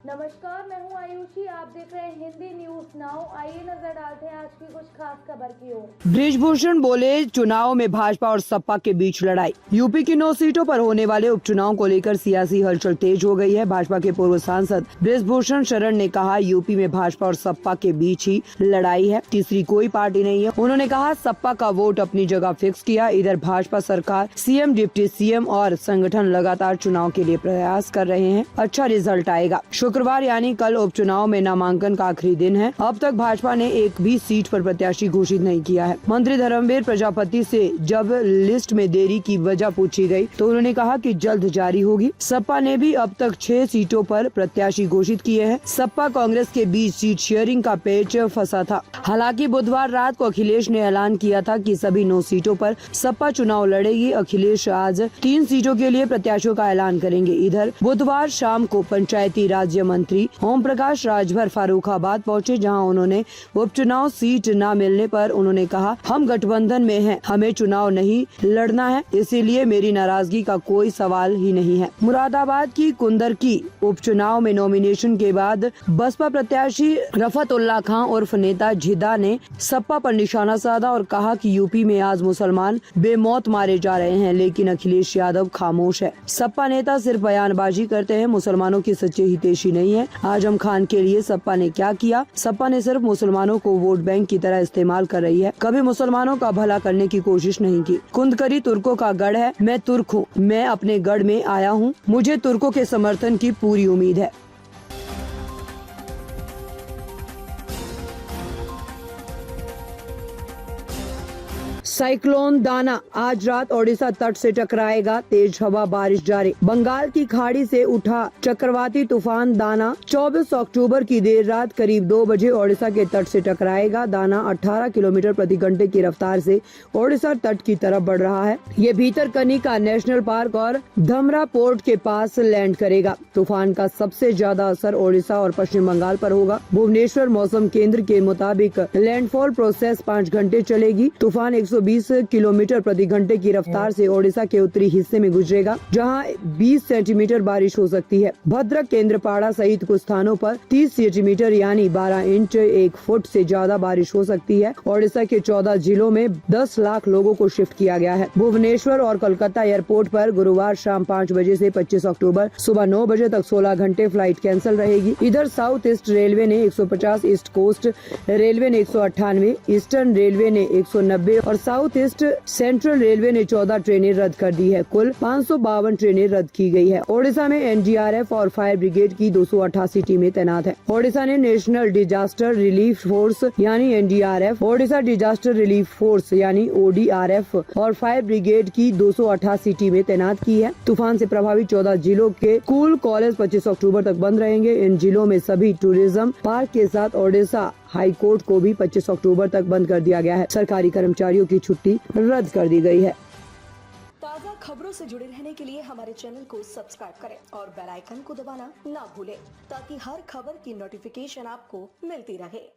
नमस्कार, मैं हूं आयुषी। आप देख रहे हैं हिंदी न्यूज नाउ। आइए नजर डालते हैं आज की कुछ खास खबर की ओर। बृजभूषण बोले, चुनाव में भाजपा और सपा के बीच लड़ाई। यूपी की 9 सीटों पर होने वाले उपचुनाव को लेकर सियासी हलचल तेज हो गई है। भाजपा के पूर्व सांसद बृजभूषण शरण ने कहा, यूपी में भाजपा और सपा के बीच ही लड़ाई है, तीसरी कोई पार्टी नहीं है। उन्होंने कहा, सपा का वोट अपनी जगह फिक्स किया। इधर भाजपा सरकार, सीएम, डिप्टी सीएम और संगठन लगातार चुनाव के लिए प्रयास कर रहे हैं। अच्छा रिजल्ट आएगा। शुक्रवार यानी कल उपचुनाव में नामांकन का आखिरी दिन है। अब तक भाजपा ने एक भी सीट पर प्रत्याशी घोषित नहीं किया है। मंत्री धर्मवीर प्रजापति से जब लिस्ट में देरी की वजह पूछी गई तो उन्होंने कहा कि जल्द जारी होगी। सपा ने भी अब तक 6 सीटों पर प्रत्याशी घोषित किए हैं। सपा कांग्रेस के बीच सीट शेयरिंग का पेच फंसा था। हालांकि बुधवार रात को अखिलेश ने ऐलान किया था कि सभी 9 सीटों पर सपा चुनाव लड़ेगी। अखिलेश आज 3 सीटों के लिए प्रत्याशियों का ऐलान करेंगे। इधर बुधवार शाम को पंचायती राज्य मंत्री ओम प्रकाश राजभर फारूखाबाद पहुंचे, जहां उन्होंने उपचुनाव सीट न मिलने पर उन्होंने कहा, हम गठबंधन में हैं, हमें चुनाव नहीं लड़ना है, इसीलिए मेरी नाराजगी का कोई सवाल ही नहीं है। मुरादाबाद की कुंदरकी उपचुनाव में नॉमिनेशन के बाद बसपा प्रत्याशी रफतुल्ला खां उर्फ नेता झिदा ने सपा पर निशाना साधा और कहा कि यूपी में आज मुसलमान बेमौत मारे जा रहे हैं, लेकिन अखिलेश यादव खामोश है। सपा नेता सिर्फ बयानबाजी करते हैं, मुसलमानों की सच्चे हितैषी नहीं है। आजम खान के लिए सपा ने क्या किया? सपा ने सिर्फ मुसलमानों को वोट बैंक की तरह इस्तेमाल कर रही है, कभी मुसलमानों का भला करने की कोशिश नहीं की। कुंदकरी तुर्कों का गढ़ है, मैं तुर्क हूँ, मैं अपने गढ़ में आया हूँ, मुझे तुर्कों के समर्थन की पूरी उम्मीद है। साइक्लोन दाना आज रात ओडिशा तट से टकराएगा। तेज हवा, बारिश जारी। बंगाल की खाड़ी से उठा चक्रवाती तूफान दाना 24 अक्टूबर की देर रात करीब 2 बजे ओडिशा के तट से टकराएगा। दाना 18 किलोमीटर प्रति घंटे की रफ्तार से ओडिशा तट की तरफ बढ़ रहा है। ये भीतरकनिका नेशनल पार्क और धमरा पोर्ट के पास लैंड करेगा। तूफान का सबसे ज्यादा असर ओडिशा और पश्चिम बंगाल पर होगा। भुवनेश्वर मौसम केंद्र के मुताबिक लैंडफॉल प्रोसेस 5 घंटे चलेगी। तूफान 120 किलोमीटर प्रति घंटे की रफ्तार से ओडिशा के उत्तरी हिस्से में गुजरेगा, जहां 20 सेंटीमीटर बारिश हो सकती है। भद्रक, केंद्रपाड़ा सहित कुछ स्थानों पर 30 सेंटीमीटर यानी 12 इंच 1 फुट से ज्यादा बारिश हो सकती है। ओडिशा के 14 जिलों में 10 लाख लोगों को शिफ्ट किया गया है। भुवनेश्वर और कोलकाता एयरपोर्ट पर गुरुवार शाम 5 बजे से 25 अक्टूबर सुबह 9 बजे तक 16 घंटे फ्लाइट कैंसिल रहेगी। इधर साउथ ईस्ट रेलवे ने 150, ईस्ट कोस्ट रेलवे ने 198, ईस्टर्न रेलवे ने 190 और साउथ ईस्ट सेंट्रल रेलवे ने 14 ट्रेनें रद्द कर दी है। कुल 552 ट्रेनें रद्द की गई है। ओडिशा में एनडीआरएफ और फायर ब्रिगेड की 288 टीमें तैनात है। ओडिशा ने नेशनल डिजास्टर रिलीफ फोर्स यानी NDRF, Odisha disaster relief force यानी ओडीआरएफ और फायर ब्रिगेड की 288 टीमें तैनात की है। तूफान से प्रभावित 14 जिलों के स्कूल कॉलेज 25 अक्टूबर तक बंद रहेंगे। इन जिलों में सभी टूरिज्म पार्क के साथ ओडिशा हाई कोर्ट को भी 25 अक्टूबर तक बंद कर दिया गया है। सरकारी कर्मचारियों की छुट्टी रद्द कर दी गई है। ताज़ा खबरों से जुड़े रहने के लिए हमारे चैनल को सब्सक्राइब करें और बेल आइकन को दबाना ना भूलें, ताकि हर खबर की नोटिफिकेशन आपको मिलती रहे।